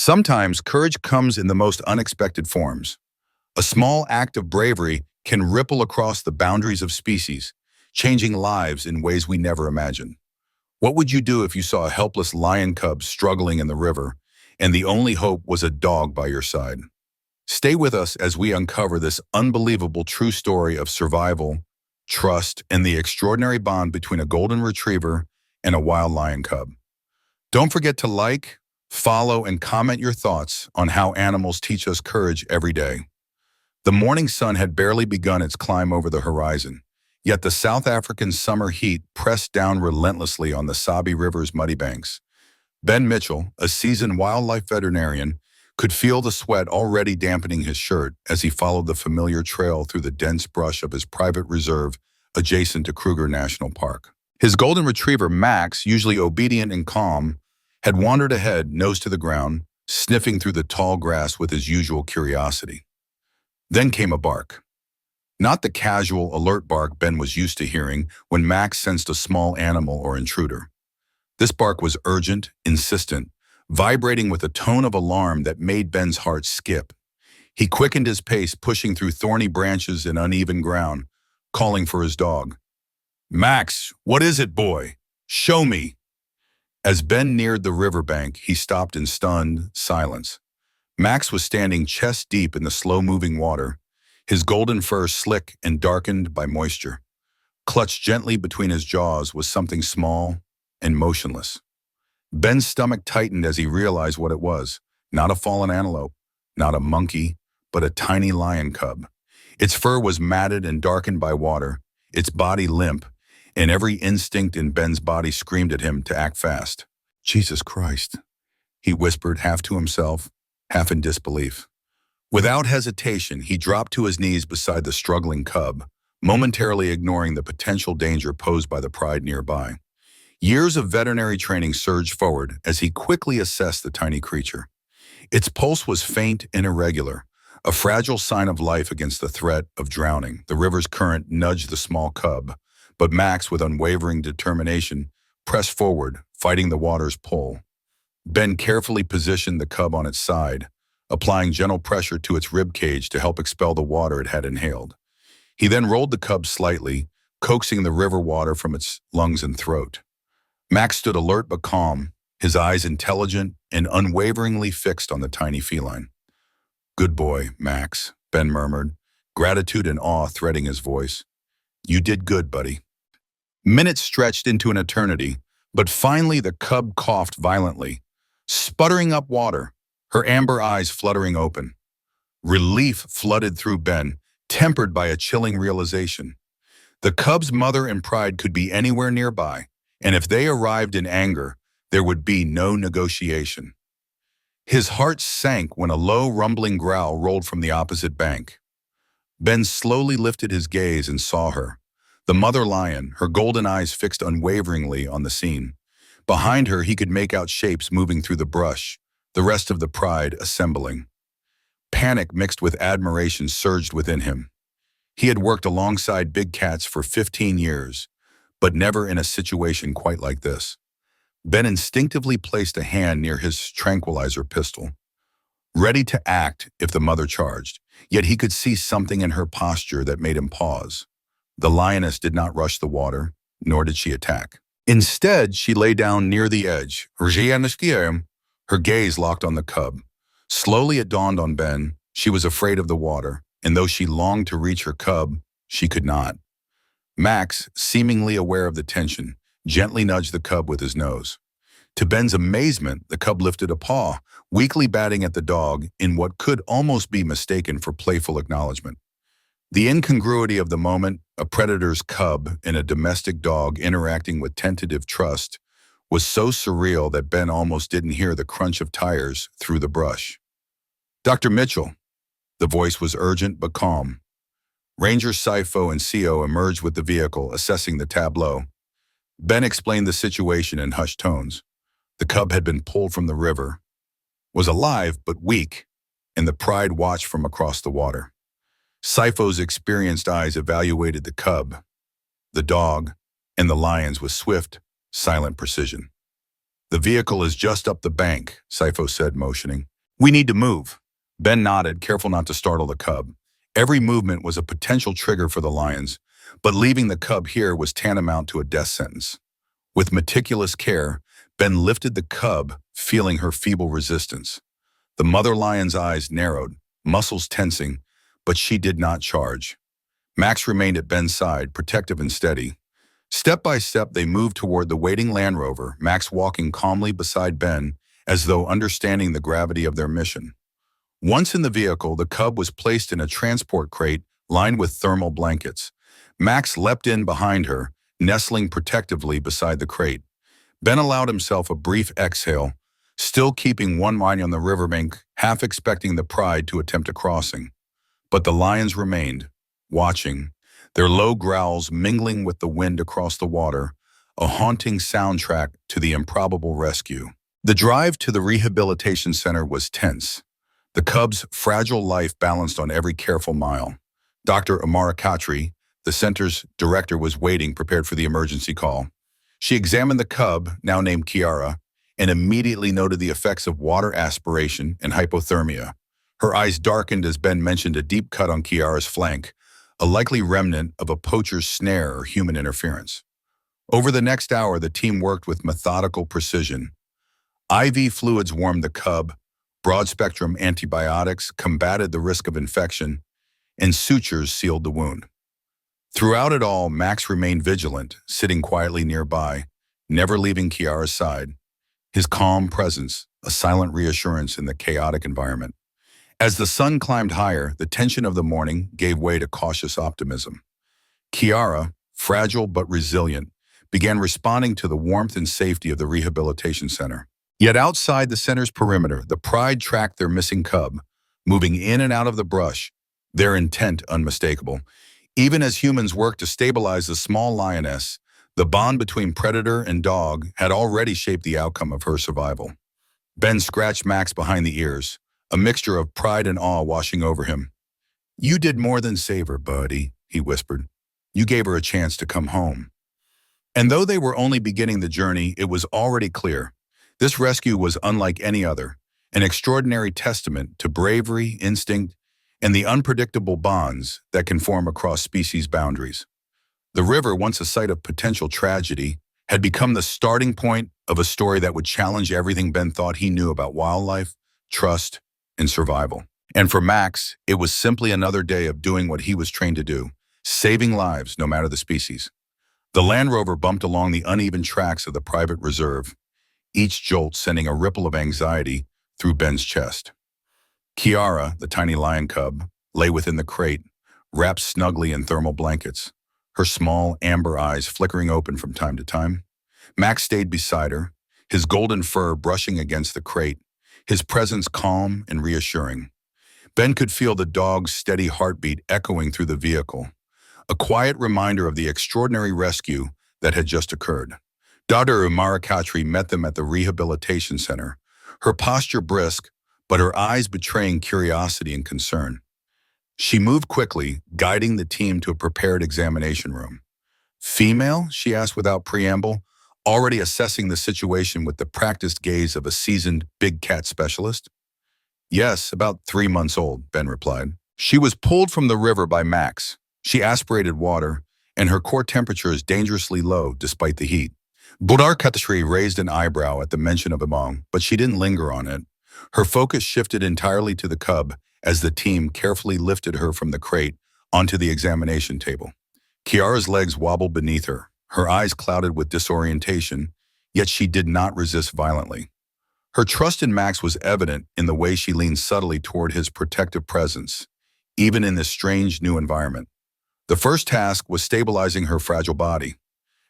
Sometimes courage comes in the most unexpected forms. A small act of bravery can ripple across the boundaries of species, changing lives in ways we never imagined. What would you do if you saw a helpless lion cub struggling in the river, and the only hope was a dog by your side? Stay with us as we uncover this unbelievable true story of survival, trust, and the extraordinary bond between a golden retriever and a wild lion cub. Don't forget to like, follow, and comment your thoughts on how animals teach us courage every day. The morning sun had barely begun its climb over the horizon, yet the South African summer heat pressed down relentlessly on the Sabi River's muddy banks. Ben Mitchell, a seasoned wildlife veterinarian, could feel the sweat already dampening his shirt as he followed the familiar trail through the dense brush of his private reserve adjacent to Kruger National Park. His golden retriever, Max, usually obedient and calm, had wandered ahead, nose to the ground, sniffing through the tall grass with his usual curiosity. Then came a bark. Not the casual, alert bark Ben was used to hearing when Max sensed a small animal or intruder. This bark was urgent, insistent, vibrating with a tone of alarm that made Ben's heart skip. He quickened his pace, pushing through thorny branches and uneven ground, calling for his dog. "Max, what is it, boy? Show me." As Ben neared the riverbank, he stopped in stunned silence. Max was standing chest-deep in the slow-moving water, his golden fur slick and darkened by moisture. Clutched gently between his jaws was something small and motionless. Ben's stomach tightened as he realized what it was. Not a fallen antelope, not a monkey, but a tiny lion cub. Its fur was matted and darkened by water, its body limp, and every instinct in Ben's body screamed at him to act fast. "Jesus Christ," he whispered, half to himself, half in disbelief. Without hesitation, he dropped to his knees beside the struggling cub, momentarily ignoring the potential danger posed by the pride nearby. Years of veterinary training surged forward as he quickly assessed the tiny creature. Its pulse was faint and irregular, a fragile sign of life against the threat of drowning. The river's current nudged the small cub, but Max, with unwavering determination, pressed forward, fighting the water's pull. Ben carefully positioned the cub on its side, applying gentle pressure to its rib cage to help expel the water it had inhaled. He then rolled the cub slightly, coaxing the river water from its lungs and throat. Max stood alert but calm, his eyes intelligent and unwaveringly fixed on the tiny feline. "Good boy, Max," Ben murmured, gratitude and awe threading his voice. "You did good, buddy." Minutes stretched into an eternity, but finally the cub coughed violently, sputtering up water, her amber eyes fluttering open. Relief flooded through Ben, tempered by a chilling realization. The cub's mother and pride could be anywhere nearby, and if they arrived in anger, there would be no negotiation. His heart sank when a low, rumbling growl rolled from the opposite bank. Ben slowly lifted his gaze and saw her, the mother lion, her golden eyes fixed unwaveringly on the scene. Behind her, he could make out shapes moving through the brush, the rest of the pride assembling. Panic mixed with admiration surged within him. He had worked alongside big cats for 15 years, but never in a situation quite like this. Ben instinctively placed a hand near his tranquilizer pistol, ready to act if the mother charged, yet he could see something in her posture that made him pause. The lioness did not rush the water, nor did she attack. Instead, she lay down near the edge, her gaze locked on the cub. Slowly it dawned on Ben, she was afraid of the water, and though she longed to reach her cub, she could not. Max, seemingly aware of the tension, gently nudged the cub with his nose. To Ben's amazement, the cub lifted a paw, weakly batting at the dog in what could almost be mistaken for playful acknowledgement. The incongruity of the moment, a predator's cub and a domestic dog interacting with tentative trust, was so surreal that Ben almost didn't hear the crunch of tires through the brush. "Dr. Mitchell." The voice was urgent but calm. Ranger Sifo and CO emerged with the vehicle, assessing the tableau. Ben explained the situation in hushed tones. The cub had been pulled from the river, was alive but weak, and the pride watched from across the water. Sifo's experienced eyes evaluated the cub, the dog, and the lions with swift, silent precision. "The vehicle is just up the bank," Sifo said, motioning. We need to move. Ben nodded, careful not to startle the cub. Every movement was a potential trigger for the lions, but leaving the cub here was tantamount to a death sentence. With meticulous care, Ben lifted the cub, feeling her feeble resistance. The mother lion's eyes narrowed, muscles tensing, but she did not charge. Max remained at Ben's side, protective and steady. Step by step, they moved toward the waiting Land Rover, Max walking calmly beside Ben, as though understanding the gravity of their mission. Once in the vehicle, the cub was placed in a transport crate lined with thermal blankets. Max leapt in behind her, nestling protectively beside the crate. Ben allowed himself a brief exhale, still keeping one eye on the riverbank, half expecting the Pride to attempt a crossing. But the lions remained, watching, their low growls mingling with the wind across the water, a haunting soundtrack to the improbable rescue. The drive to the rehabilitation center was tense. The cub's fragile life balanced on every careful mile. Dr. Amara Khatri, the center's director, was waiting, prepared for the emergency call. She examined the cub, now named Kiara, and immediately noted the effects of water aspiration and hypothermia. Her eyes darkened as Ben mentioned a deep cut on Kiara's flank, a likely remnant of a poacher's snare or human interference. Over the next hour, the team worked with methodical precision. IV fluids warmed the cub, broad-spectrum antibiotics combated the risk of infection, and sutures sealed the wound. Throughout it all, Max remained vigilant, sitting quietly nearby, never leaving Kiara's side. His calm presence, a silent reassurance in the chaotic environment. As the sun climbed higher, the tension of the morning gave way to cautious optimism. Kiara, fragile but resilient, began responding to the warmth and safety of the rehabilitation center. Yet outside the center's perimeter, the Pride tracked their missing cub, moving in and out of the brush, their intent unmistakable. Even as humans worked to stabilize the small lioness, the bond between predator and dog had already shaped the outcome of her survival. Ben scratched Max behind the ears, a mixture of pride and awe washing over him. "You did more than save her, buddy," he whispered. "You gave her a chance to come home." And though they were only beginning the journey, it was already clear. This rescue was unlike any other, an extraordinary testament to bravery, instinct, and the unpredictable bonds that can form across species boundaries. The river, once a site of potential tragedy, had become the starting point of a story that would challenge everything Ben thought he knew about wildlife, trust, and survival. And for Max, it was simply another day of doing what he was trained to do, saving lives no matter the species. The Land Rover bumped along the uneven tracks of the private reserve, each jolt sending a ripple of anxiety through Ben's chest. Kiara, the tiny lion cub, lay within the crate, wrapped snugly in thermal blankets, her small amber eyes flickering open from time to time. Max stayed beside her, his golden fur brushing against the crate, his presence calm and reassuring. Ben could feel the dog's steady heartbeat echoing through the vehicle, a quiet reminder of the extraordinary rescue that had just occurred. Dr. Amara Khatri met them at the rehabilitation center, her posture brisk, but her eyes betraying curiosity and concern. She moved quickly, guiding the team to a prepared examination room. "Female?" she asked without preamble, already assessing the situation with the practiced gaze of a seasoned big cat specialist. "Yes, about 3 months old," Ben replied. "She was pulled from the river by Max. She aspirated water, and her core temperature is dangerously low despite the heat." Budar Khatri raised an eyebrow at the mention of Among, but she didn't linger on it. Her focus shifted entirely to the cub as the team carefully lifted her from the crate onto the examination table. Kiara's legs wobbled beneath her eyes clouded with disorientation, yet she did not resist violently. Her trust in Max was evident in the way she leaned subtly toward his protective presence, even in this strange new environment. The first task was stabilizing her fragile body.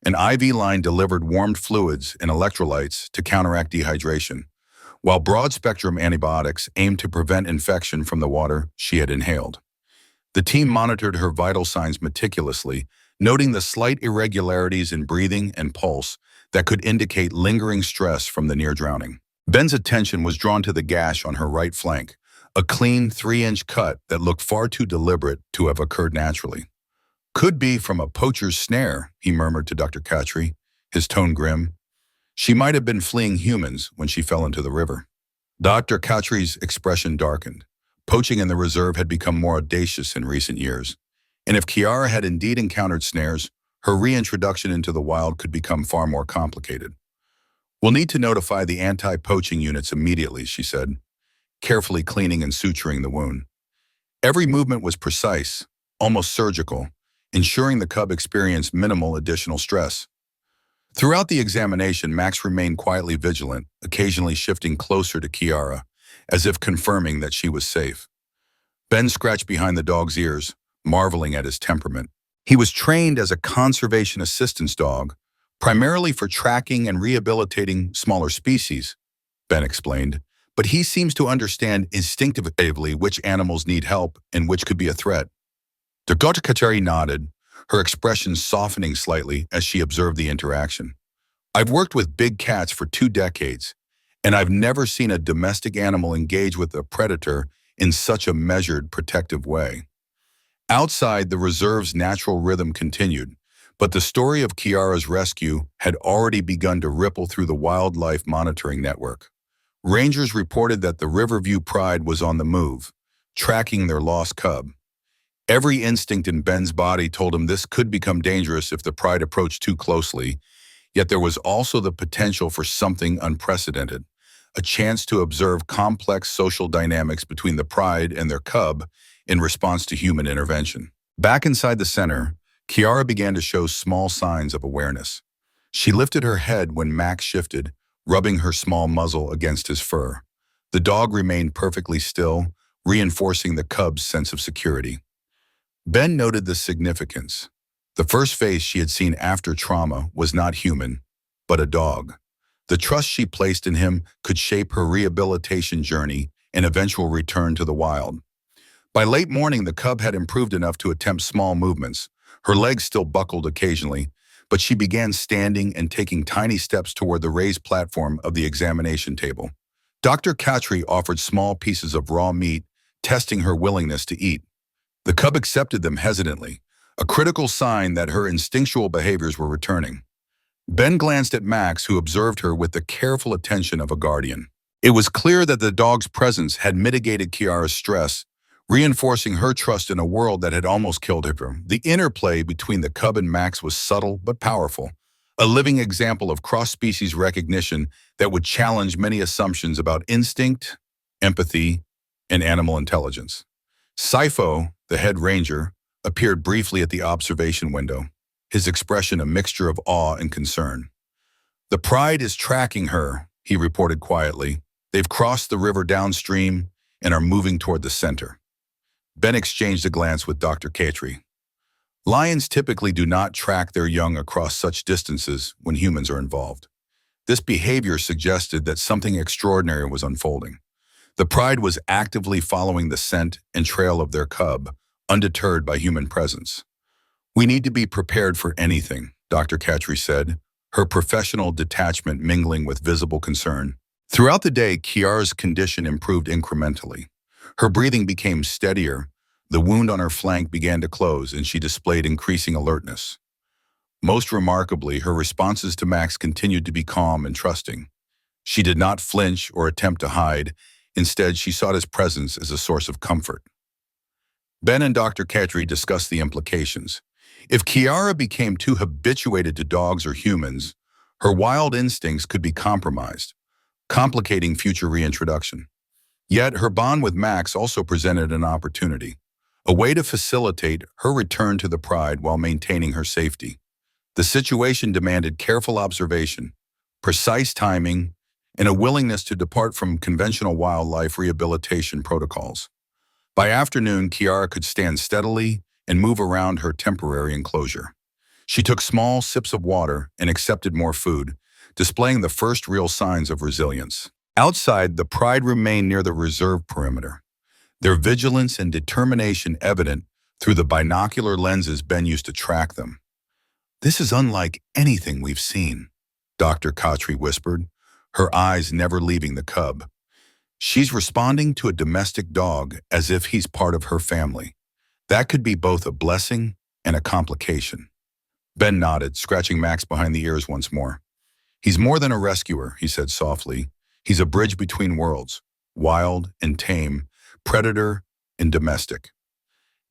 An IV line delivered warmed fluids and electrolytes to counteract dehydration, while broad-spectrum antibiotics aimed to prevent infection from the water she had inhaled. The team monitored her vital signs meticulously, noting the slight irregularities in breathing and pulse that could indicate lingering stress from the near drowning. Ben's attention was drawn to the gash on her right flank, a clean 3-inch cut that looked far too deliberate to have occurred naturally. "Could be from a poacher's snare," he murmured to Dr. Khatri, his tone grim. "She might have been fleeing humans when she fell into the river." Dr. Khatri's expression darkened. Poaching in the reserve had become more audacious in recent years, and if Kiara had indeed encountered snares, her reintroduction into the wild could become far more complicated. "We'll need to notify the anti-poaching units immediately," she said, carefully cleaning and suturing the wound. Every movement was precise, almost surgical, ensuring the cub experienced minimal additional stress. Throughout the examination, Max remained quietly vigilant, occasionally shifting closer to Kiara, as if confirming that she was safe. Ben scratched behind the dog's ears, marveling at his temperament. He was trained as a conservation assistance dog, primarily for tracking and rehabilitating smaller species, Ben explained, but he seems to understand instinctively which animals need help and which could be a threat. Dr. Kateri nodded, her expression softening slightly as she observed the interaction. "I've worked with big cats for 2 decades, and I've never seen a domestic animal engage with a predator in such a measured, protective way." Outside, the reserve's natural rhythm continued, but the story of Kiara's rescue had already begun to ripple through the wildlife monitoring network. Rangers reported that the Riverview Pride was on the move, tracking their lost cub. Every instinct in Ben's body told him this could become dangerous if the pride approached too closely, yet there was also the potential for something unprecedented, a chance to observe complex social dynamics between the pride and their cub in response to human intervention. Back inside the center, Kiara began to show small signs of awareness. She lifted her head when Max shifted, rubbing her small muzzle against his fur. The dog remained perfectly still, reinforcing the cub's sense of security. Ben noted the significance. The first face she had seen after trauma was not human, but a dog. The trust she placed in him could shape her rehabilitation journey and eventual return to the wild. By late morning, the cub had improved enough to attempt small movements. Her legs still buckled occasionally, but she began standing and taking tiny steps toward the raised platform of the examination table. Dr. Khatri offered small pieces of raw meat, testing her willingness to eat. The cub accepted them hesitantly, a critical sign that her instinctual behaviors were returning. Ben glanced at Max, who observed her with the careful attention of a guardian. It was clear that the dog's presence had mitigated Kiara's stress, reinforcing her trust in a world that had almost killed her. The interplay between the cub and Max was subtle but powerful, a living example of cross-species recognition that would challenge many assumptions about instinct, empathy, and animal intelligence. Sifo, the head ranger, appeared briefly at the observation window, his expression a mixture of awe and concern. "The pride is tracking her," he reported quietly. "They've crossed the river downstream and are moving toward the center." Ben exchanged a glance with Dr. Khatri. Lions typically do not track their young across such distances when humans are involved. This behavior suggested that something extraordinary was unfolding. The pride was actively following the scent and trail of their cub, undeterred by human presence. "We need to be prepared for anything," Dr. Khatri said, her professional detachment mingling with visible concern. Throughout the day, Kiara's condition improved incrementally. Her breathing became steadier, the wound on her flank began to close, and she displayed increasing alertness. Most remarkably, her responses to Max continued to be calm and trusting. She did not flinch or attempt to hide. Instead, she sought his presence as a source of comfort. Ben and Dr. Khatri discussed the implications. If Kiara became too habituated to dogs or humans, her wild instincts could be compromised, complicating future reintroduction. Yet her bond with Max also presented an opportunity, a way to facilitate her return to the pride while maintaining her safety. The situation demanded careful observation, precise timing, and a willingness to depart from conventional wildlife rehabilitation protocols. By afternoon, Kiara could stand steadily and move around her temporary enclosure. She took small sips of water and accepted more food, displaying the first real signs of resilience. Outside, the pride remained near the reserve perimeter, their vigilance and determination evident through the binocular lenses Ben used to track them. "This is unlike anything we've seen," Dr. Khatri whispered, her eyes never leaving the cub. "She's responding to a domestic dog as if he's part of her family. That could be both a blessing and a complication." Ben nodded, scratching Max behind the ears once more. "He's more than a rescuer," he said softly. He's a bridge between worlds, wild and tame, predator and domestic.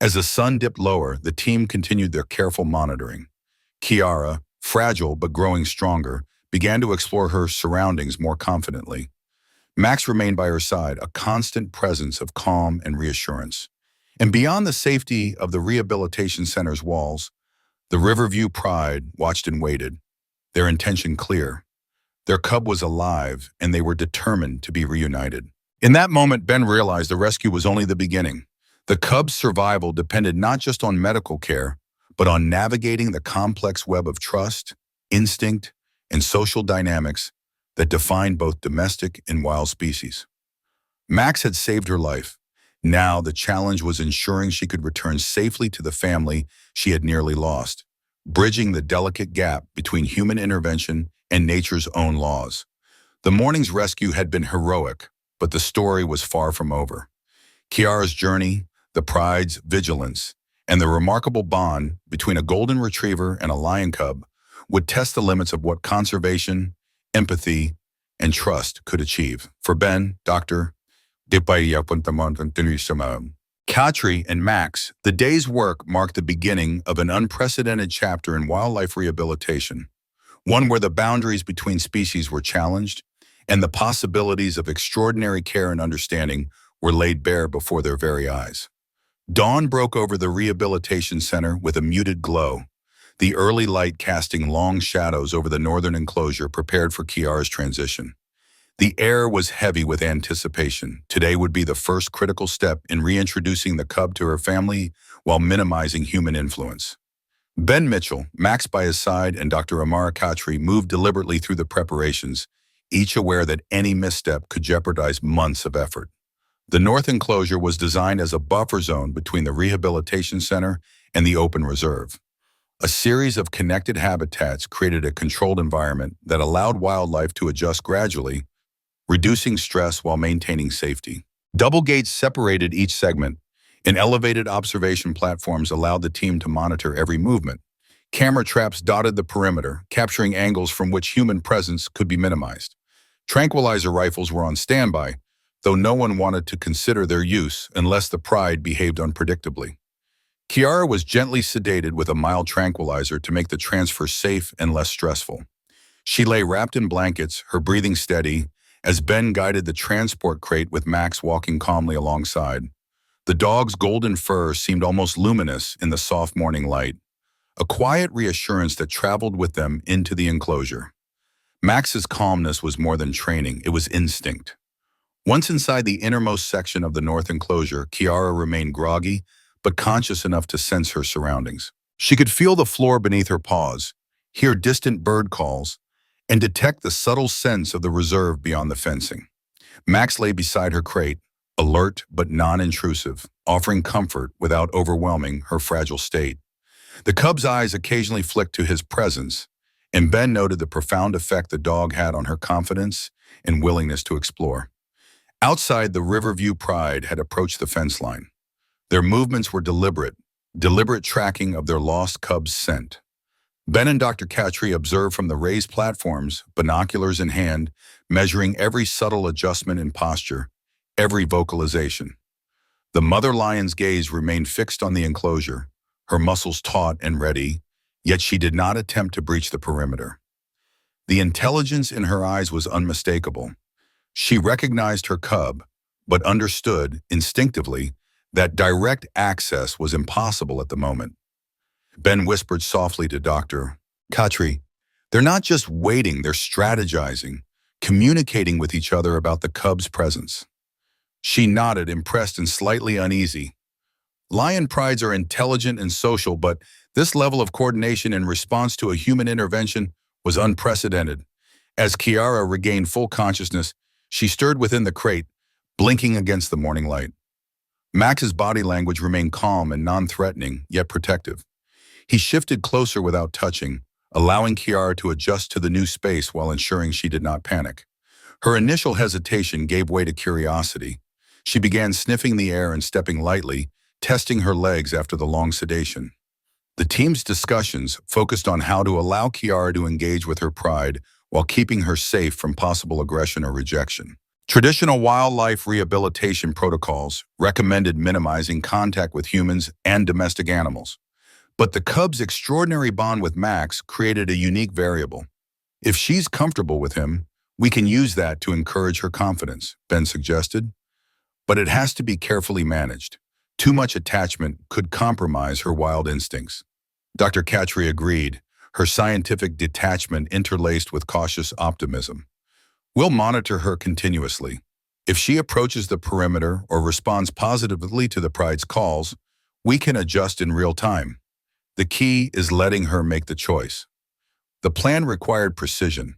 As the sun dipped lower, the team continued their careful monitoring. Kiara, fragile but growing stronger, began to explore her surroundings more confidently. Max remained by her side, a constant presence of calm and reassurance. And beyond the safety of the rehabilitation center's walls, the Riverview Pride watched and waited, their intention clear. Their cub was alive, and they were determined to be reunited. In that moment, Ben realized the rescue was only the beginning. The cub's survival depended not just on medical care, but on navigating the complex web of trust, instinct, and social dynamics that define both domestic and wild species. Max had saved her life. Now the challenge was ensuring she could return safely to the family she had nearly lost, bridging the delicate gap between human intervention and nature's own laws. The morning's rescue had been heroic, but the story was far from over. Kiara's journey, the pride's vigilance, and the remarkable bond between a golden retriever and a lion cub would test the limits of what conservation, empathy, and trust could achieve. For Ben, Dr. Katri and Max, the day's work marked the beginning of an unprecedented chapter in wildlife rehabilitation, one where the boundaries between species were challenged and the possibilities of extraordinary care and understanding were laid bare before their very eyes. Dawn broke over the rehabilitation center with a muted glow, the early light casting long shadows over the northern enclosure prepared for Kiara's transition. The air was heavy with anticipation. Today would be the first critical step in reintroducing the cub to her family while minimizing human influence. Ben Mitchell, Max by his side, and Dr. Amara Khatri moved deliberately through the preparations, each aware that any misstep could jeopardize months of effort. The north enclosure was designed as a buffer zone between the rehabilitation center and the open reserve. A series of connected habitats created a controlled environment that allowed wildlife to adjust gradually, reducing stress while maintaining safety. Double gates separated each segment, and elevated observation platforms allowed the team to monitor every movement. Camera traps dotted the perimeter, capturing angles from which human presence could be minimized. Tranquilizer rifles were on standby, though no one wanted to consider their use unless the pride behaved unpredictably. Kiara was gently sedated with a mild tranquilizer to make the transfer safe and less stressful. She lay wrapped in blankets, her breathing steady, as Ben guided the transport crate with Max walking calmly alongside. The dog's golden fur seemed almost luminous in the soft morning light, a quiet reassurance that traveled with them into the enclosure. Max's calmness was more than training, it was instinct. Once inside the innermost section of the north enclosure, Kiara remained groggy, but conscious enough to sense her surroundings. She could feel the floor beneath her paws, hear distant bird calls, and detect the subtle sense of the reserve beyond the fencing. Max lay beside her crate, alert but non-intrusive, offering comfort without overwhelming her fragile state. The cub's eyes occasionally flicked to his presence, and Ben noted the profound effect the dog had on her confidence and willingness to explore. Outside, the Riverview Pride had approached the fence line. Their movements were deliberate tracking of their lost cub's scent. Ben and Dr. Khatri observed from the raised platforms, binoculars in hand, measuring every subtle adjustment in posture, every vocalization. The mother lion's gaze remained fixed on the enclosure, her muscles taut and ready, yet she did not attempt to breach the perimeter. The intelligence in her eyes was unmistakable. She recognized her cub, but understood, instinctively, that direct access was impossible at the moment. Ben whispered softly to Dr. Khatri, "They're not just waiting, they're strategizing, communicating with each other about the cub's presence." She nodded, impressed and slightly uneasy. Lion prides are intelligent and social, but this level of coordination in response to a human intervention was unprecedented. As Kiara regained full consciousness, she stirred within the crate, blinking against the morning light. Max's body language remained calm and non-threatening, yet protective. He shifted closer without touching, allowing Kiara to adjust to the new space while ensuring she did not panic. Her initial hesitation gave way to curiosity. She began sniffing the air and stepping lightly, testing her legs after the long sedation. The team's discussions focused on how to allow Kiara to engage with her pride while keeping her safe from possible aggression or rejection. Traditional wildlife rehabilitation protocols recommended minimizing contact with humans and domestic animals. But the cub's extraordinary bond with Max created a unique variable. If she's comfortable with him, we can use that to encourage her confidence, Ben suggested. But it has to be carefully managed. Too much attachment could compromise her wild instincts. Dr. Khatri agreed, her scientific detachment interlaced with cautious optimism. We'll monitor her continuously. If she approaches the perimeter or responds positively to the pride's calls, we can adjust in real time. The key is letting her make the choice. The plan required precision.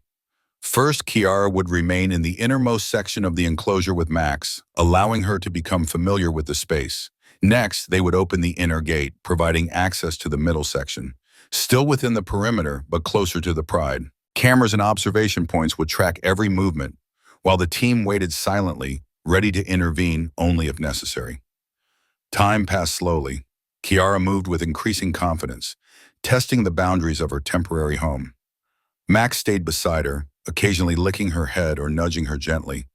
First, Kiara would remain in the innermost section of the enclosure with Max, allowing her to become familiar with the space. Next, they would open the inner gate, providing access to the middle section, still within the perimeter but closer to the pride. Cameras and observation points would track every movement, while the team waited silently, ready to intervene only if necessary. Time passed slowly. Kiara moved with increasing confidence, testing the boundaries of her temporary home. Max stayed beside her, occasionally licking her head or nudging her gently.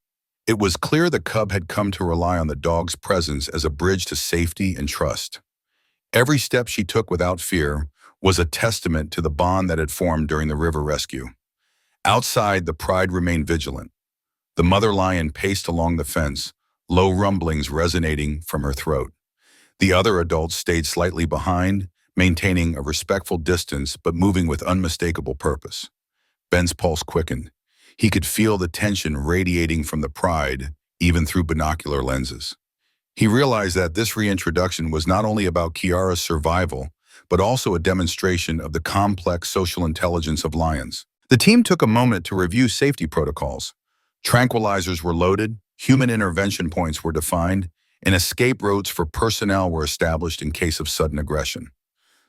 It was clear the cub had come to rely on the dog's presence as a bridge to safety and trust. Every step she took without fear was a testament to the bond that had formed during the river rescue. Outside, the pride remained vigilant. The mother lion paced along the fence, low rumblings resonating from her throat. The other adults stayed slightly behind, maintaining a respectful distance but moving with unmistakable purpose. Ben's pulse quickened. He could feel the tension radiating from the pride, even through binocular lenses. He realized that this reintroduction was not only about Kiara's survival, but also a demonstration of the complex social intelligence of lions. The team took a moment to review safety protocols. Tranquilizers were loaded, human intervention points were defined, and escape routes for personnel were established in case of sudden aggression.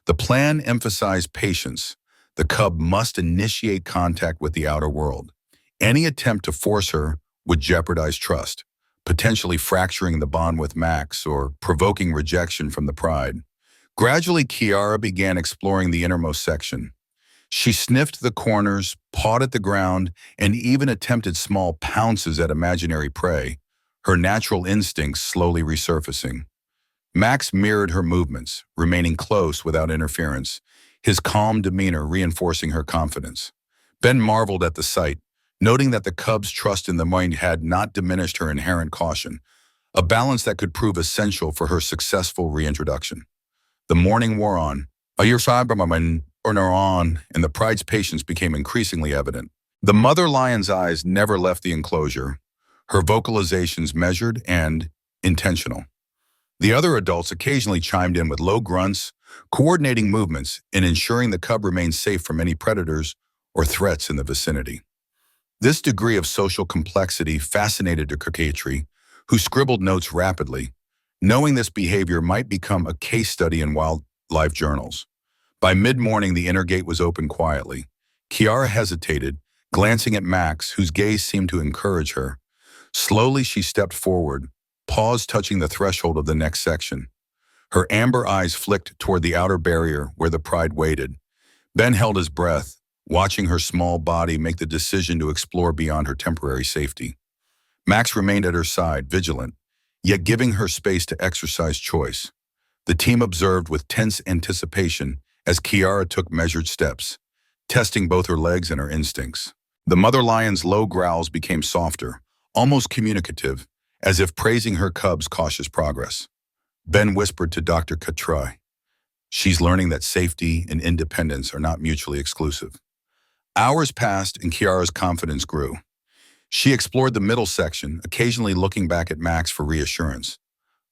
The plan emphasized patience. The cub must initiate contact with the outer world. Any attempt to force her would jeopardize trust, potentially fracturing the bond with Max or provoking rejection from the pride. Gradually, Kiara began exploring the innermost section. She sniffed the corners, pawed at the ground, and even attempted small pounces at imaginary prey, her natural instincts slowly resurfacing. Max mirrored her movements, remaining close without interference, his calm demeanor reinforcing her confidence. Ben marveled at the sight, noting that the cub's trust in the mind had not diminished her inherent caution, a balance that could prove essential for her successful reintroduction. The morning wore on, and the pride's patience became increasingly evident. The mother lion's eyes never left the enclosure, her vocalizations measured and intentional. The other adults occasionally chimed in with low grunts, coordinating movements and ensuring the cub remained safe from any predators or threats in the vicinity. This degree of social complexity fascinated Dr. Khatri, who scribbled notes rapidly, knowing this behavior might become a case study in wildlife journals. By mid-morning, the inner gate was opened quietly. Kiara hesitated, glancing at Max, whose gaze seemed to encourage her. Slowly, she stepped forward, paused touching the threshold of the next section. Her amber eyes flicked toward the outer barrier where the pride waited. Ben held his breath, watching her small body make the decision to explore beyond her temporary safety. Max remained at her side, vigilant, yet giving her space to exercise choice. The team observed with tense anticipation as Kiara took measured steps, testing both her legs and her instincts. The mother lion's low growls became softer, almost communicative, as if praising her cub's cautious progress. Ben whispered to Dr. Khatri, "She's learning that safety and independence are not mutually exclusive." Hours passed and Kiara's confidence grew. She explored the middle section, occasionally looking back at Max for reassurance.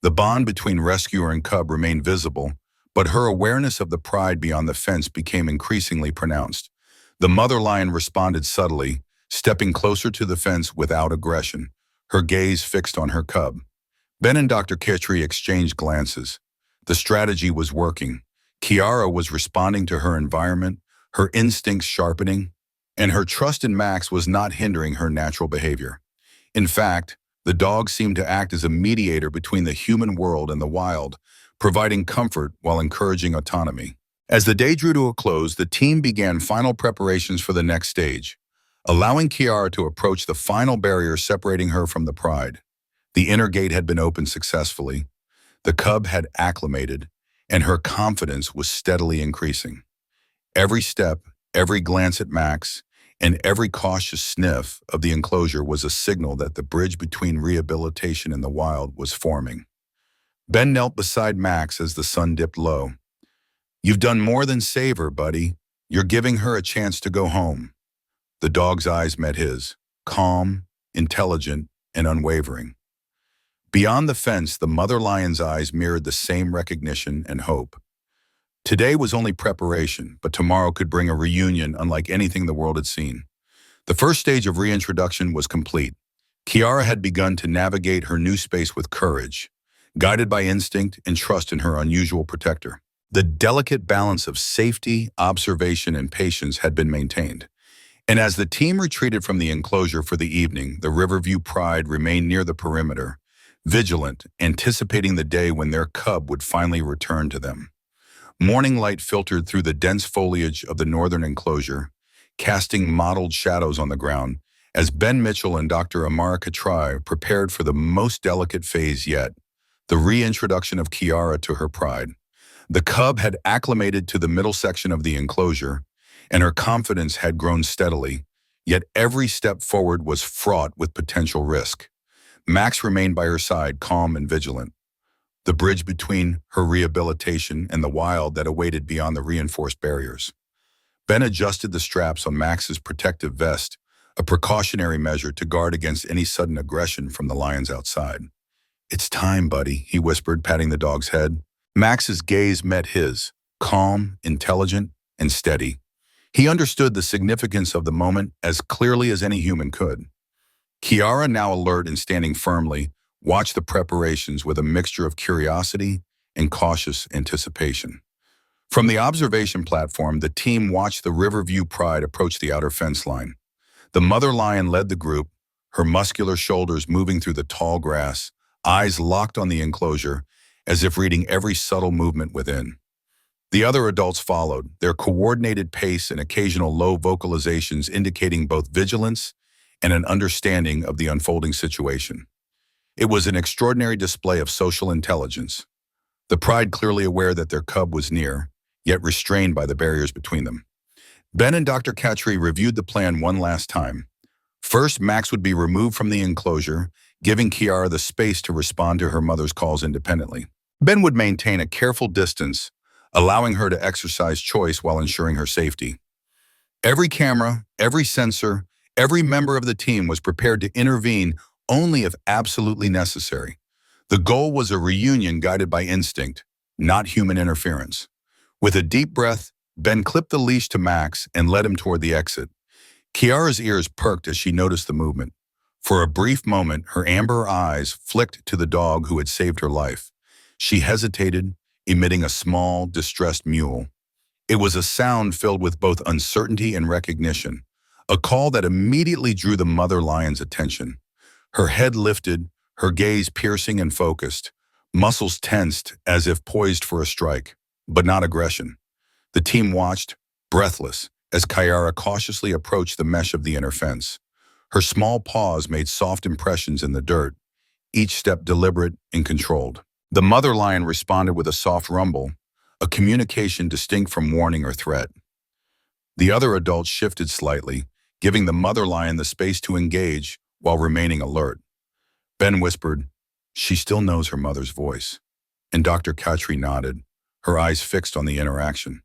The bond between rescuer and cub remained visible, but her awareness of the pride beyond the fence became increasingly pronounced. The mother lion responded subtly, stepping closer to the fence without aggression, her gaze fixed on her cub. Ben and Dr. Khatri exchanged glances. The strategy was working. Kiara was responding to her environment, her instincts sharpening, and her trust in Max was not hindering her natural behavior. In fact, the dog seemed to act as a mediator between the human world and the wild, providing comfort while encouraging autonomy. As the day drew to a close, the team began final preparations for the next stage, allowing Kiara to approach the final barrier separating her from the pride. The inner gate had been opened successfully, the cub had acclimated, and her confidence was steadily increasing. Every step, every glance at Max, and every cautious sniff of the enclosure was a signal that the bridge between rehabilitation and the wild was forming. Ben knelt beside Max as the sun dipped low. "You've done more than save her, buddy. You're giving her a chance to go home." The dog's eyes met his, calm, intelligent, and unwavering. Beyond the fence, the mother lion's eyes mirrored the same recognition and hope. Today was only preparation, but tomorrow could bring a reunion unlike anything the world had seen. The first stage of reintroduction was complete. Kiara had begun to navigate her new space with courage, guided by instinct and trust in her unusual protector. The delicate balance of safety, observation, and patience had been maintained. And as the team retreated from the enclosure for the evening, the Riverview Pride remained near the perimeter, vigilant, anticipating the day when their cub would finally return to them. Morning light filtered through the dense foliage of the northern enclosure, casting mottled shadows on the ground, as Ben Mitchell and Dr. Amara Katrai prepared for the most delicate phase yet, the reintroduction of Kiara to her pride. The cub had acclimated to the middle section of the enclosure, and her confidence had grown steadily, yet every step forward was fraught with potential risk. Max remained by her side, calm and vigilant, the bridge between her rehabilitation and the wild that awaited beyond the reinforced barriers. Ben adjusted the straps on Max's protective vest, a precautionary measure to guard against any sudden aggression from the lions outside. "It's time, buddy," he whispered, patting the dog's head. Max's gaze met his, calm, intelligent, and steady. He understood the significance of the moment as clearly as any human could. Kiara, now alert and standing firmly, watched the preparations with a mixture of curiosity and cautious anticipation. From the observation platform, the team watched the Riverview Pride approach the outer fence line. The mother lion led the group, her muscular shoulders moving through the tall grass, eyes locked on the enclosure, as if reading every subtle movement within. The other adults followed, their coordinated pace and occasional low vocalizations indicating both vigilance and an understanding of the unfolding situation. It was an extraordinary display of social intelligence, the pride clearly aware that their cub was near, yet restrained by the barriers between them. Ben and Dr. Katri reviewed the plan one last time. First, Max would be removed from the enclosure, giving Kiara the space to respond to her mother's calls independently. Ben would maintain a careful distance, allowing her to exercise choice while ensuring her safety. Every camera, every sensor, every member of the team was prepared to intervene only if absolutely necessary. The goal was a reunion guided by instinct, not human interference. With a deep breath, Ben clipped the leash to Max and led him toward the exit. Kiara's ears perked as she noticed the movement. For a brief moment, her amber eyes flicked to the dog who had saved her life. She hesitated, emitting a small, distressed mewl. It was a sound filled with both uncertainty and recognition, a call that immediately drew the mother lion's attention. Her head lifted, her gaze piercing and focused, muscles tensed as if poised for a strike, but not aggression. The team watched, breathless, as Kiara cautiously approached the mesh of the inner fence. Her small paws made soft impressions in the dirt, each step deliberate and controlled. The mother lion responded with a soft rumble, a communication distinct from warning or threat. The other adults shifted slightly, giving the mother lion the space to engage while remaining alert. Ben whispered, "She still knows her mother's voice," and Dr. Katri nodded, her eyes fixed on the interaction.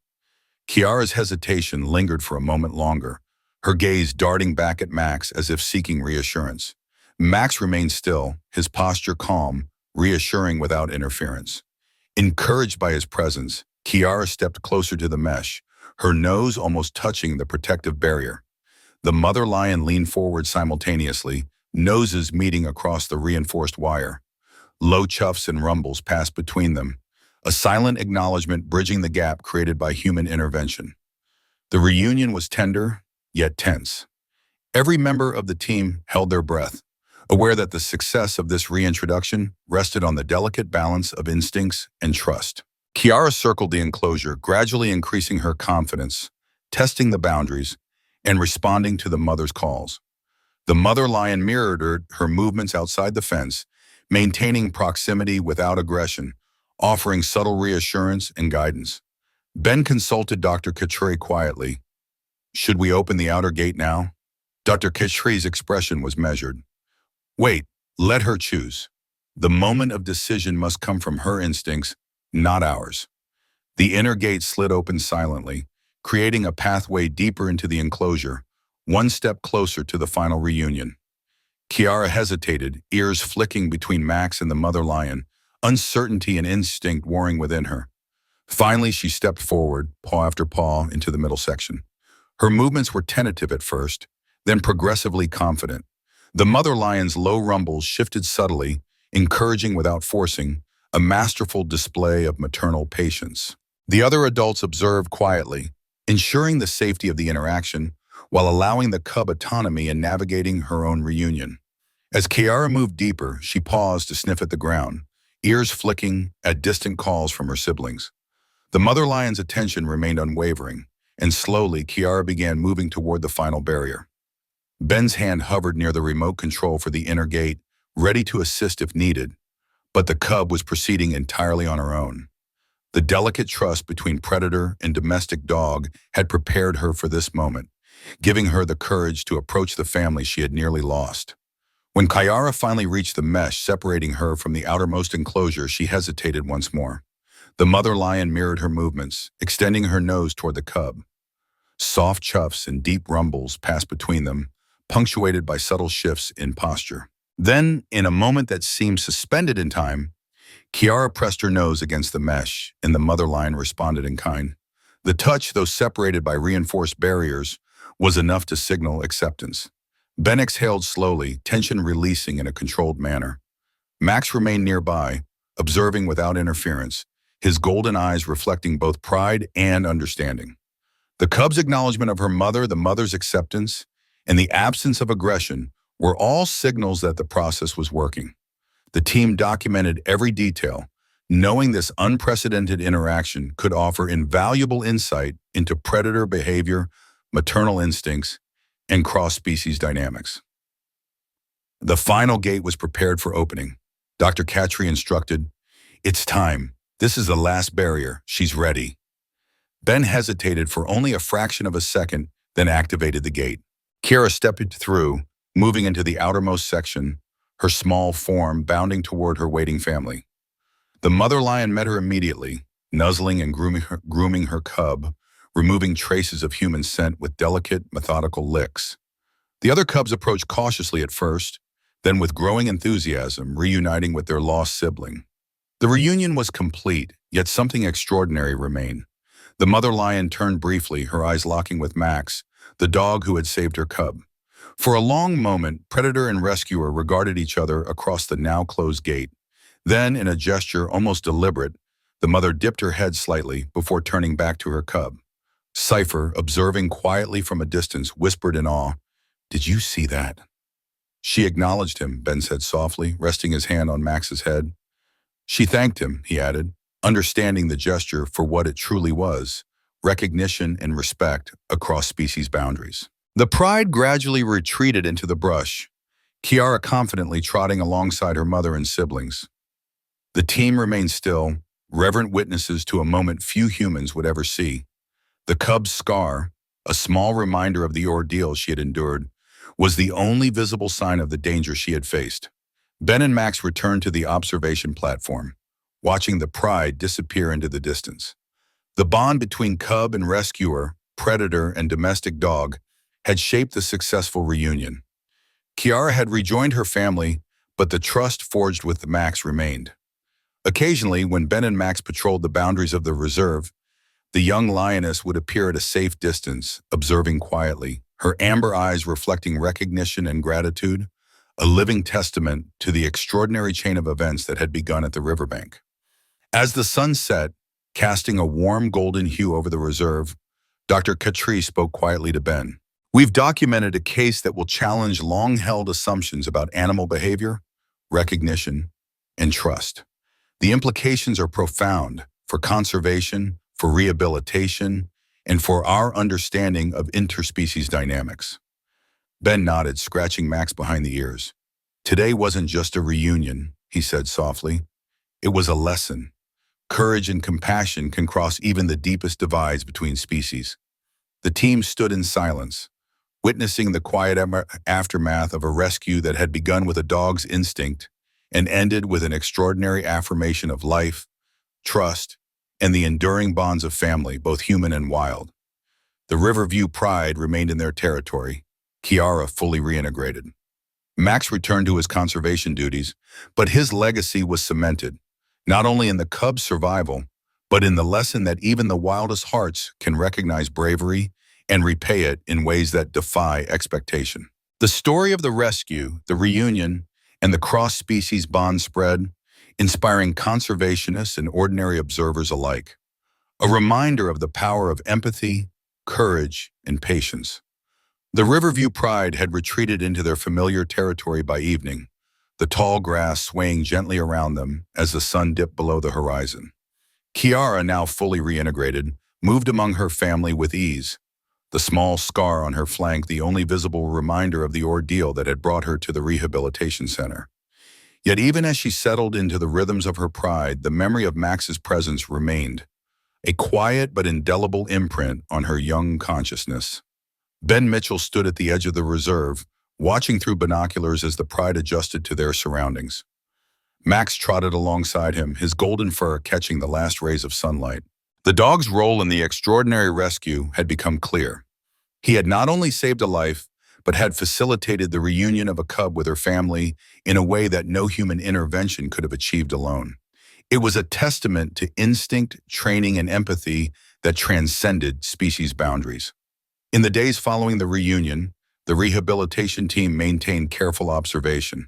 Kiara's hesitation lingered for a moment longer, her gaze darting back at Max as if seeking reassurance. Max remained still, his posture calm, reassuring without interference. Encouraged by his presence, Kiara stepped closer to the mesh, her nose almost touching the protective barrier. The mother lion leaned forward simultaneously, noses meeting across the reinforced wire. Low chuffs and rumbles passed between them, a silent acknowledgement bridging the gap created by human intervention. The reunion was tender, yet tense. Every member of the team held their breath, aware that the success of this reintroduction rested on the delicate balance of instincts and trust. Kiara circled the enclosure, gradually increasing her confidence, testing the boundaries, and responding to the mother's calls. The mother lion mirrored her movements outside the fence, maintaining proximity without aggression, offering subtle reassurance and guidance. Ben consulted Dr. Khatri quietly. "Should we open the outer gate now?" Dr. Khatri's expression was measured. "Wait, let her choose. The moment of decision must come from her instincts, not ours." The inner gate slid open silently, creating a pathway deeper into the enclosure, one step closer to the final reunion. Kiara hesitated, ears flicking between Max and the mother lion, uncertainty and instinct warring within her. Finally, she stepped forward, paw after paw, into the middle section. Her movements were tentative at first, then progressively confident. The mother lion's low rumbles shifted subtly, encouraging without forcing, a masterful display of maternal patience. The other adults observed quietly, ensuring the safety of the interaction while allowing the cub autonomy in navigating her own reunion. As Kiara moved deeper, she paused to sniff at the ground, ears flicking at distant calls from her siblings. The mother lion's attention remained unwavering, and slowly Kiara began moving toward the final barrier. Ben's hand hovered near the remote control for the inner gate, ready to assist if needed, but the cub was proceeding entirely on her own. The delicate trust between predator and domestic dog had prepared her for this moment, giving her the courage to approach the family she had nearly lost. When Kiara finally reached the mesh separating her from the outermost enclosure, she hesitated once more. The mother lion mirrored her movements, extending her nose toward the cub. Soft chuffs and deep rumbles passed between them, punctuated by subtle shifts in posture. Then, in a moment that seemed suspended in time, Kiara pressed her nose against the mesh, and the mother lion responded in kind. The touch, though separated by reinforced barriers, was enough to signal acceptance. Ben exhaled slowly, tension releasing in a controlled manner. Max remained nearby, observing without interference, his golden eyes reflecting both pride and understanding. The cub's acknowledgement of her mother, the mother's acceptance, and the absence of aggression were all signals that the process was working. The team documented every detail, knowing this unprecedented interaction could offer invaluable insight into predator behavior, maternal instincts, and cross-species dynamics. The final gate was prepared for opening. Dr. Khatri instructed, "It's time. This is the last barrier. She's ready." Ben hesitated for only a fraction of a second, then activated the gate. Kiara stepped through, moving into the outermost section, her small form bounding toward her waiting family. The mother lion met her immediately, nuzzling and grooming her cub, removing traces of human scent with delicate, methodical licks. The other cubs approached cautiously at first, then with growing enthusiasm, reuniting with their lost sibling. The reunion was complete, yet something extraordinary remained. The mother lion turned briefly, her eyes locking with Max, the dog who had saved her cub. For a long moment, predator and rescuer regarded each other across the now closed gate. Then, in a gesture almost deliberate, the mother dipped her head slightly before turning back to her cub. Cypher, observing quietly from a distance, whispered in awe, "Did you see that?" "She acknowledged him," Ben said softly, resting his hand on Max's head. "She thanked him," he added, understanding the gesture for what it truly was, recognition and respect across species boundaries. The pride gradually retreated into the brush, Kiara confidently trotting alongside her mother and siblings. The team remained still, reverent witnesses to a moment few humans would ever see. The cub's scar, a small reminder of the ordeal she had endured, was the only visible sign of the danger she had faced. Ben and Max returned to the observation platform, watching the pride disappear into the distance. The bond between cub and rescuer, predator and domestic dog, had shaped the successful reunion. Kiara had rejoined her family, but the trust forged with Max remained. Occasionally, when Ben and Max patrolled the boundaries of the reserve, the young lioness would appear at a safe distance, observing quietly, her amber eyes reflecting recognition and gratitude, a living testament to the extraordinary chain of events that had begun at the riverbank. As the sun set, casting a warm golden hue over the reserve, Dr. Khatri spoke quietly to Ben. "We've documented a case that will challenge long-held assumptions about animal behavior, recognition, and trust. The implications are profound for conservation, for rehabilitation, and for our understanding of interspecies dynamics. Ben nodded, scratching Max behind the ears. Today wasn't just a reunion, he said softly. It was a lesson. Courage and compassion can cross even the deepest divides between species. The team stood in silence, witnessing the quiet aftermath of a rescue that had begun with a dog's instinct and ended with an extraordinary affirmation of life, trust, and the enduring bonds of family, both human and wild. The Riverview pride remained in their territory, Kiara fully reintegrated. Max returned to his conservation duties, but his legacy was cemented, not only in the cub's survival, but in the lesson that even the wildest hearts can recognize bravery and repay it in ways that defy expectation. The story of the rescue, the reunion, and the cross-species bond spread, inspiring conservationists and ordinary observers alike. A reminder of the power of empathy, courage, and patience. The Riverview pride had retreated into their familiar territory by evening, the tall grass swaying gently around them as the sun dipped below the horizon. Kiara, now fully reintegrated, moved among her family with ease, the small scar on her flank the only visible reminder of the ordeal that had brought her to the rehabilitation center. Yet even as she settled into the rhythms of her pride, the memory of Max's presence remained, a quiet but indelible imprint on her young consciousness. Ben Mitchell stood at the edge of the reserve, watching through binoculars as the pride adjusted to their surroundings. Max trotted alongside him, his golden fur catching the last rays of sunlight. The dog's role in the extraordinary rescue had become clear. He had not only saved a life, but had facilitated the reunion of a cub with her family in a way that no human intervention could have achieved alone. It was a testament to instinct, training, and empathy that transcended species boundaries. In the days following the reunion, the rehabilitation team maintained careful observation.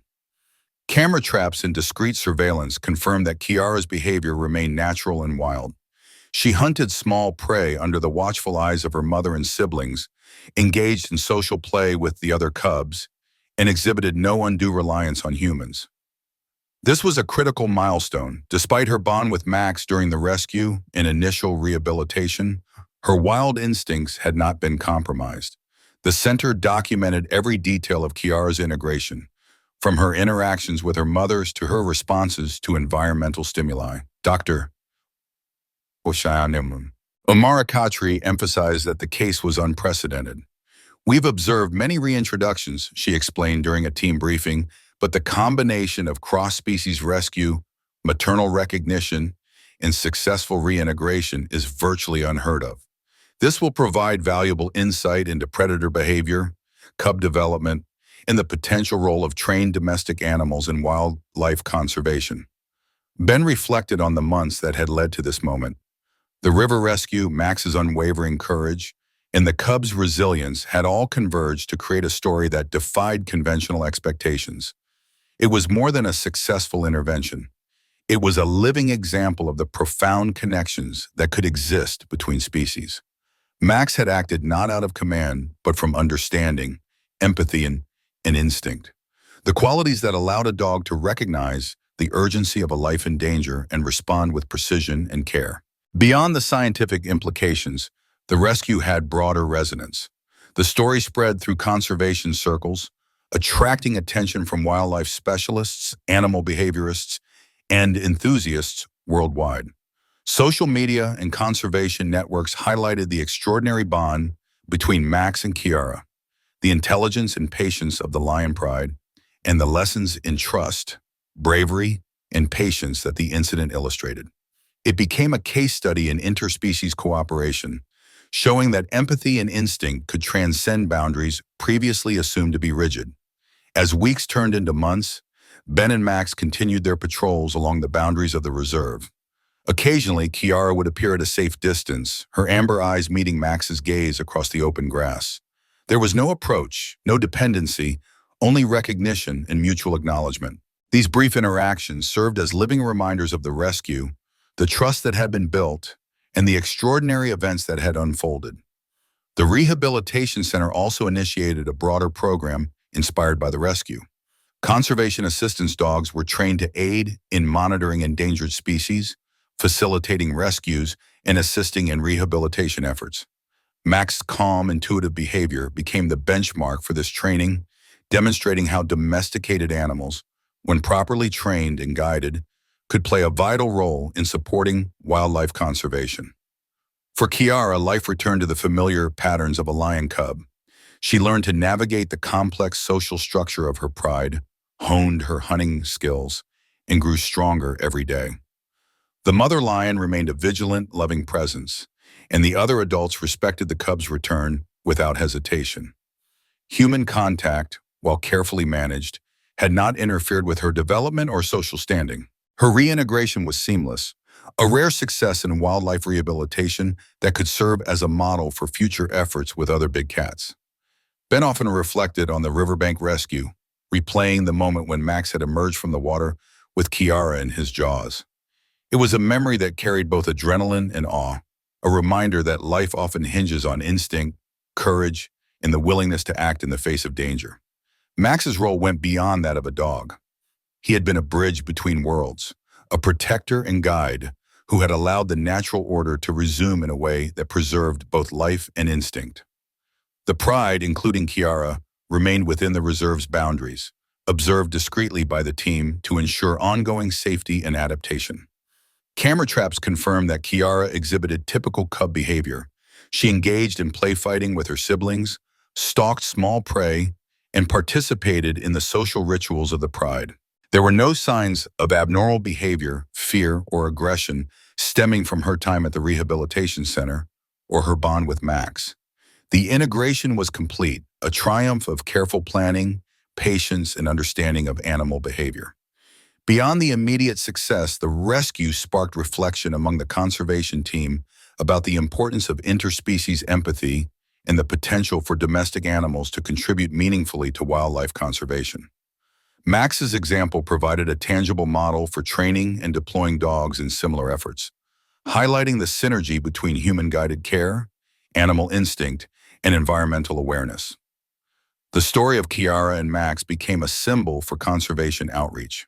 Camera traps and discreet surveillance confirmed that Kiara's behavior remained natural and wild. She hunted small prey under the watchful eyes of her mother and siblings, engaged in social play with the other cubs, and exhibited no undue reliance on humans. This was a critical milestone. Despite her bond with Max during the rescue and initial rehabilitation, her wild instincts had not been compromised. The center documented every detail of Kiara's integration, from her interactions with her mothers to her responses to environmental stimuli. Dr. Omara Khatri emphasized that the case was unprecedented. We've observed many reintroductions, she explained during a team briefing, but the combination of cross-species rescue, maternal recognition, and successful reintegration is virtually unheard of. This will provide valuable insight into predator behavior, cub development, and the potential role of trained domestic animals in wildlife conservation. Ben reflected on the months that had led to this moment. The river rescue, Max's unwavering courage, and the cub's resilience had all converged to create a story that defied conventional expectations. It was more than a successful intervention. It was a living example of the profound connections that could exist between species. Max had acted not out of command, but from understanding, empathy, and instinct. The qualities that allowed a dog to recognize the urgency of a life in danger and respond with precision and care. Beyond the scientific implications, the rescue had broader resonance. The story spread through conservation circles, attracting attention from wildlife specialists, animal behaviorists, and enthusiasts worldwide. Social media and conservation networks highlighted the extraordinary bond between Max and Kiara, the intelligence and patience of the lion pride, and the lessons in trust, bravery, and patience that the incident illustrated. It became a case study in interspecies cooperation, showing that empathy and instinct could transcend boundaries previously assumed to be rigid. As weeks turned into months, Ben and Max continued their patrols along the boundaries of the reserve. Occasionally, Kiara would appear at a safe distance, her amber eyes meeting Max's gaze across the open grass. There was no approach, no dependency, only recognition and mutual acknowledgement. These brief interactions served as living reminders of the rescue, the trust that had been built, and the extraordinary events that had unfolded. The Rehabilitation Center also initiated a broader program inspired by the rescue. Conservation assistance dogs were trained to aid in monitoring endangered species, facilitating rescues, and assisting in rehabilitation efforts. Max's calm, intuitive behavior became the benchmark for this training, demonstrating how domesticated animals, when properly trained and guided, could play a vital role in supporting wildlife conservation. For Kiara, life returned to the familiar patterns of a lion cub. She learned to navigate the complex social structure of her pride, honed her hunting skills, and grew stronger every day. The mother lion remained a vigilant, loving presence, and the other adults respected the cub's return without hesitation. Human contact, while carefully managed, had not interfered with her development or social standing. Her reintegration was seamless, a rare success in wildlife rehabilitation that could serve as a model for future efforts with other big cats. Ben often reflected on the riverbank rescue, replaying the moment when Max had emerged from the water with Kiara in his jaws. It was a memory that carried both adrenaline and awe, a reminder that life often hinges on instinct, courage, and the willingness to act in the face of danger. Max's role went beyond that of a dog. He had been a bridge between worlds, a protector and guide who had allowed the natural order to resume in a way that preserved both life and instinct. The pride, including Kiara, remained within the reserve's boundaries, observed discreetly by the team to ensure ongoing safety and adaptation. Camera traps confirmed that Kiara exhibited typical cub behavior. She engaged in play fighting with her siblings, stalked small prey, and participated in the social rituals of the pride. There were no signs of abnormal behavior, fear, or aggression stemming from her time at the rehabilitation center or her bond with Max. The integration was complete, a triumph of careful planning, patience, and understanding of animal behavior. Beyond the immediate success, the rescue sparked reflection among the conservation team about the importance of interspecies empathy and the potential for domestic animals to contribute meaningfully to wildlife conservation. Max's example provided a tangible model for training and deploying dogs in similar efforts, highlighting the synergy between human-guided care, animal instinct, and environmental awareness. The story of Kiara and Max became a symbol for conservation outreach.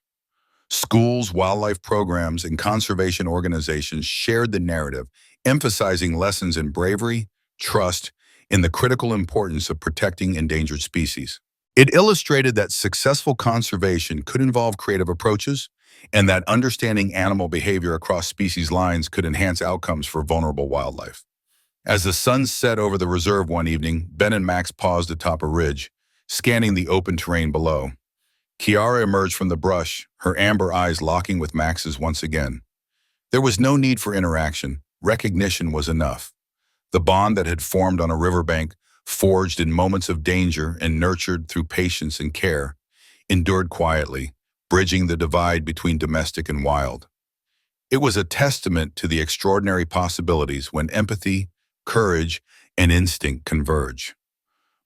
Schools, wildlife programs, and conservation organizations shared the narrative, emphasizing lessons in bravery, trust, and the critical importance of protecting endangered species. It illustrated that successful conservation could involve creative approaches and that understanding animal behavior across species lines could enhance outcomes for vulnerable wildlife. As the sun set over the reserve one evening, Ben and Max paused atop a ridge, scanning the open terrain below. Kiara emerged from the brush, her amber eyes locking with Max's once again. There was no need for interaction. Recognition was enough. The bond that had formed on a riverbank, forged in moments of danger and nurtured through patience and care, endured quietly, bridging the divide between domestic and wild. It was a testament to the extraordinary possibilities when empathy, courage, and instinct converge.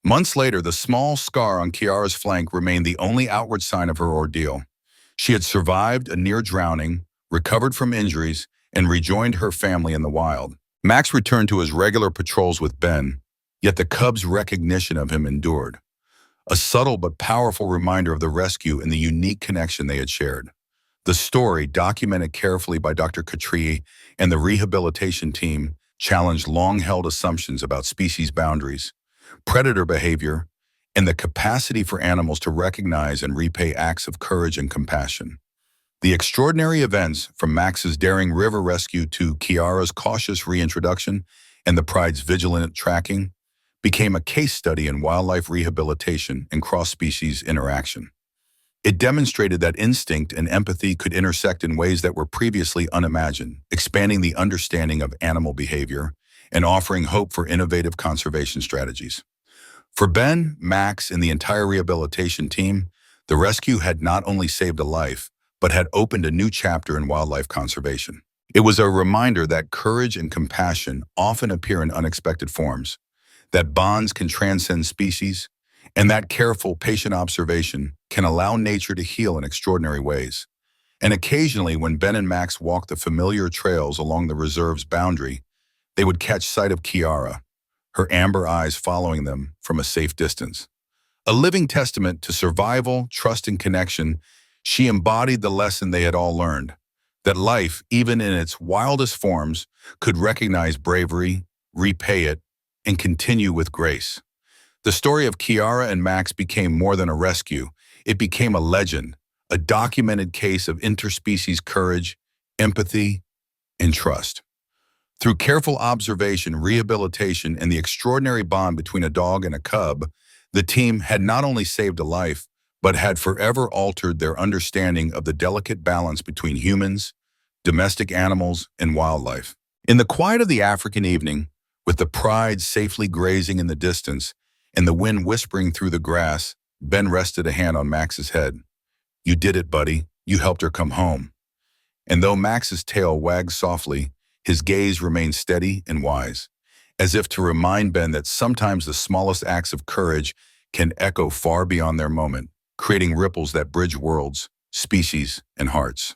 Months later, the small scar on Kiara's flank remained the only outward sign of her ordeal. She had survived a near drowning, recovered from injuries, and rejoined her family in the wild. Max returned to his regular patrols with Ben, yet the cub's recognition of him endured. A subtle but powerful reminder of the rescue and the unique connection they had shared. The story, documented carefully by Dr. Katrie and the rehabilitation team, challenged long-held assumptions about species boundaries, predator behavior, and the capacity for animals to recognize and repay acts of courage and compassion. The extraordinary events, from Max's daring river rescue to Kiara's cautious reintroduction and the pride's vigilant tracking, became a case study in wildlife rehabilitation and cross-species interaction. It demonstrated that instinct and empathy could intersect in ways that were previously unimagined, expanding the understanding of animal behavior and offering hope for innovative conservation strategies. For Ben, Max, and the entire rehabilitation team, the rescue had not only saved a life, but had opened a new chapter in wildlife conservation. It was a reminder that courage and compassion often appear in unexpected forms, that bonds can transcend species, and that careful, patient observation can allow nature to heal in extraordinary ways. And occasionally, when Ben and Max walked the familiar trails along the reserve's boundary, they would catch sight of Kiara, her amber eyes following them from a safe distance. A living testament to survival, trust, and connection, she embodied the lesson they had all learned, that life, even in its wildest forms, could recognize bravery, repay it, and continue with grace. The story of Kiara and Max became more than a rescue. It became a legend, a documented case of interspecies courage, empathy, and trust. Through careful observation, rehabilitation, and the extraordinary bond between a dog and a cub, the team had not only saved a life, but had forever altered their understanding of the delicate balance between humans, domestic animals, and wildlife. In the quiet of the African evening, with the pride safely grazing in the distance and the wind whispering through the grass, Ben rested a hand on Max's head. "You did it, buddy. You helped her come home." And though Max's tail wagged softly, his gaze remained steady and wise, as if to remind Ben that sometimes the smallest acts of courage can echo far beyond their moment, creating ripples that bridge worlds, species, and hearts.